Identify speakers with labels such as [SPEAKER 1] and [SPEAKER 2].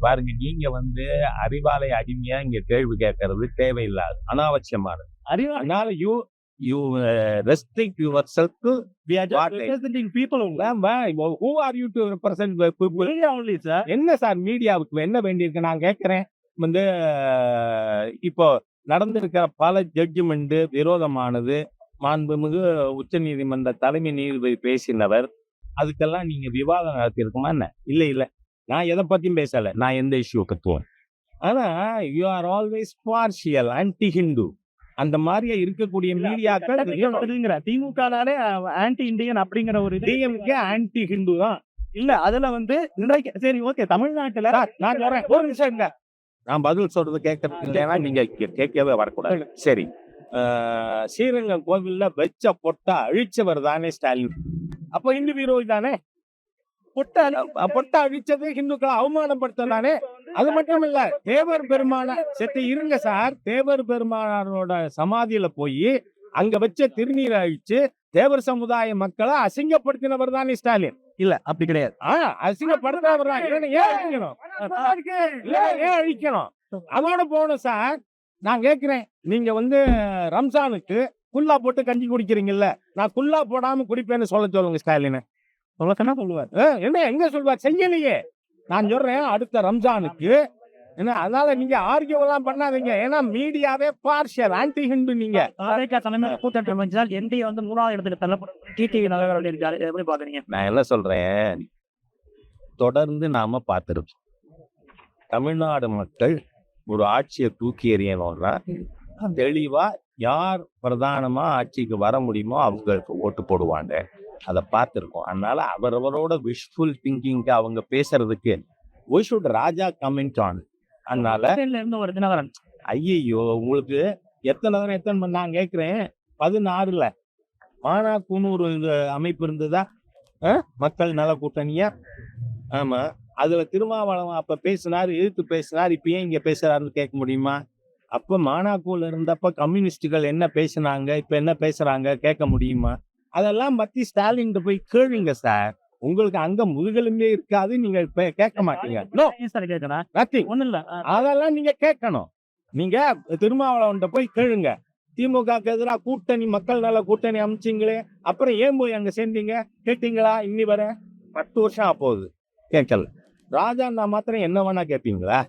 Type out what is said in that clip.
[SPEAKER 1] பாருங்க, நீங்க அறிவாலய அடிமையா இங்க கேள்வி கேட்கறது தேவையில்லாது, அனாவசியமானது. அதனால you you restrict your self to
[SPEAKER 2] We are just representing people only.
[SPEAKER 1] who are you to represent the people?
[SPEAKER 2] Media only, sir.
[SPEAKER 1] என்ன சார் மீடியாவுக்கு என்ன வேண்டியிருக்கு? நான் கேட்கிறேன், இப்போ நடந்திருக்கிற பல ஜட்ஜ்மெண்ட் விரோதமானது. மாண்புமிகு உச்ச நீதிமன்ற தலைமை நீதிபதி பேசினவர், அதுக்கெல்லாம் நீங்க விவாதம் நடத்திருக்குமா என்ன? இல்ல நான் எதை பத்தியும் பேசல, நான் எந்த இஷ்யூ கத்துவேன். ஆனா you are always partial, anti Hindu. அந்த மாதிரியே இருக்கக்கூடிய மீடியாக்கள்
[SPEAKER 2] திமுகனாலே ஆன்டி இந்தியன் அப்படிங்கிற ஒரு
[SPEAKER 1] டிஎம்கே ஆன்டி ஹிந்து தான்.
[SPEAKER 2] இல்ல அதுல சரி ஓகே, தமிழ்நாட்டுல
[SPEAKER 1] நான் சொல்றேன், ஒரு நிமிஷம் இருங்க. நான் பதில் சொல்றது கேட்கறது இல்லைன்னா நீங்க கேட்கவே வரக்கூடாது. சரி, ஸ்ரீரங்கம் கோவில்ல வச்ச பொட்டா அழிச்சவர் தானே ஸ்டாலின்? அப்ப இந்து விரோதி தானே? பொட்டா அழிச்சது ஹிந்துக்களை அவமானப்படுத்தானே? அது மட்டும் இல்ல, தேவர் பெருமான இருங்க சார், தேவர் பெருமானாரோட சமாதியில போய் அங்க வச்ச திருநீரை அழிச்சு தேவர் சமுதாய மக்களை அசிங்கப்படுத்தினவர் தானே ஸ்டாலின்?
[SPEAKER 2] இல்ல அப்படி கிடையாது.
[SPEAKER 1] அசிங்கப்படுத்தினவர் தான். ஏன் அழிக்கணும்? அதோட போகணும் சார். நான் கேட்கிறேன், நீங்க ரம்ஜானுக்கு குல்லா போட்டு கஞ்சி குடிக்கிறீங்கல்ல, நான் குல்லா போடாம குடிப்பேன்னு சொல்லுங்க ஸ்டாலின்.
[SPEAKER 2] சொல்லத்தானே சொல்லுவார்.
[SPEAKER 1] என்ன எங்க சொல்வார்? செய்யலையே. நான் சொல்றேன், அடுத்த ரம்ஜானுக்கு என்ன, அதனால நீங்க ஆர்கியூ எல்லாம் பண்ணாதீங்க. ஏன்னா மீடியாவே பார்ஷியல், ஆன்டி ஹிந்து. நீங்க
[SPEAKER 2] தலைமையில கூட்டணி அமைச்சால் என்டிஏ 3வது இடத்துக்கு தள்ளப்படும் டிடிவி நகர் இருக்காரு. எப்படி பாக்குறீங்க?
[SPEAKER 1] நான் என்ன சொல்றேன், தொடர்ந்து நாம பார்த்திருக்கோம், தமிழ்நாடு மக்கள் ஒரு ஆட்சியை தூக்கி எறியணும்னா தெளிவா யார் பிரதானமா ஆட்சிக்கு வர முடியுமோ அவங்களுக்கு ஓட்டு போடுவாங்க. அதை பார்த்துருக்கோம். அதனால அவரவரோட விஷுவல் திங்கிங்க்கு அவங்க பேசுறதுக்கு we should Raja comment on. அதனால
[SPEAKER 2] ஒரு தினகரன்,
[SPEAKER 1] ஐயோ உங்களுக்கு எத்தனை நான் கேட்கிறேன், 16ல மானா குன்னூர் அமைப்பு இருந்ததா? மக்கள் நல கூட்டணியா? ஆமா, அதுல திருமாவளவன் அப்ப பேசினாரு, எதிர்த்து பேசினார். இப்ப ஏன் இங்க பேசுறாருன்னு கேட்க முடியுமா? அப்ப மானாக்கூல இருந்தப்ப கம்யூனிஸ்டுகள் என்ன பேசினாங்க, இப்ப என்ன பேசுறாங்க கேட்க முடியுமா? அதெல்லாம் பத்தி ஸ்டாலின் போய் கேளுங்க சார். உங்களுக்கு அங்க முதுகெலும்பே இருக்காது, நீங்க கேட்க மாட்டீங்க.
[SPEAKER 2] ஒண்ணு இல்ல,
[SPEAKER 1] அதெல்லாம் நீங்க கேட்கணும். நீங்க திருமாவளவன் போய் கேளுங்க, திமுக எதிராக கூட்டணி, மக்கள் நல கூட்டணி அமைச்சிங்களே, அப்புறம் ஏன் போய் அங்க சேர்ந்தீங்க கேட்டீங்களா? இன்னி வர 10 வருஷம் ஆப்போகுது, கேட்கல. ராஜா நான் மாத்திரம் என்ன வேணா கேட்பீங்களா?